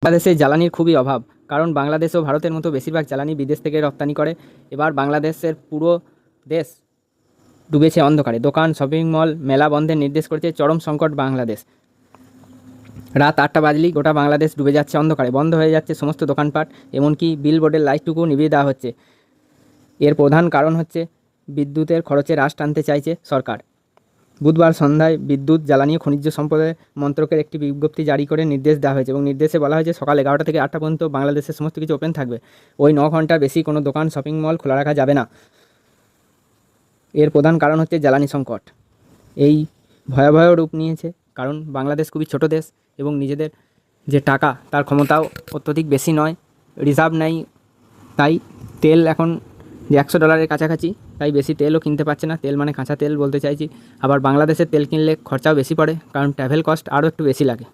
বাংলাদেশে জ্বালানির খুবই অভাব, কারণ বাংলাদেশ ও ভারতের মতো বেশিরভাগ জ্বালানি বিদেশ থেকে রপ্তানি করে। এবার বাংলাদেশের পুরো দেশ ডুবেছে অন্ধকারে। দোকান, শপিং মল, মেলা বন্ধের নির্দেশ করেছে চরম সংকট বাংলাদেশ। রাত 8টা বাজলেই গোটা বাংলাদেশ ডুবে যাচ্ছে অন্ধকারে, বন্ধ হয়ে যাচ্ছে সমস্ত দোকানপাট, এমনকি বিলবোর্ডের লাইটটুকু নিভিয়ে দেওয়া হচ্ছে। এর প্রধান কারণ হচ্ছে বিদ্যুতের খরচে হ্রাস টানতে চাইছে সরকার। বুধবার সন্ধ্যায় বিদ্যুৎ, জ্বালানি ও খনিজ সম্পদের মন্ত্রকের একটি বিজ্ঞপ্তি জারি করে নির্দেশ দেওয়া হয়েছে এবং নির্দেশে বলা হয়েছে সকাল 11টা থেকে 8টা পর্যন্ত বাংলাদেশের সমস্ত কিছু ওপেন থাকবে। ওই 9 ঘন্টার বেশি কোনো দোকান, শপিং মল খোলা রাখা যাবে না। এর প্রধান কারণ হচ্ছে জ্বালানি সংকট। এই ভয়াবহ রূপ নিয়েছে কারণ বাংলাদেশ খুবই ছোট দেশ এবং নিজেদের যে টাকা তার ক্ষমতাও অত্যধিক বেশি নয়, রিজার্ভ নেই। তাই তেল এখন যে $100 কাছাকাছি, তাই বেশি তেলও কিনতে পারছে না। তেল মানে কাঁচা তেল বলতে চাইছি। আবার বাংলাদেশের তেল কিনলে খরচাও বেশি পড়ে, কারণ ট্রাভেল কস্ট আরও একটু বেশি লাগে।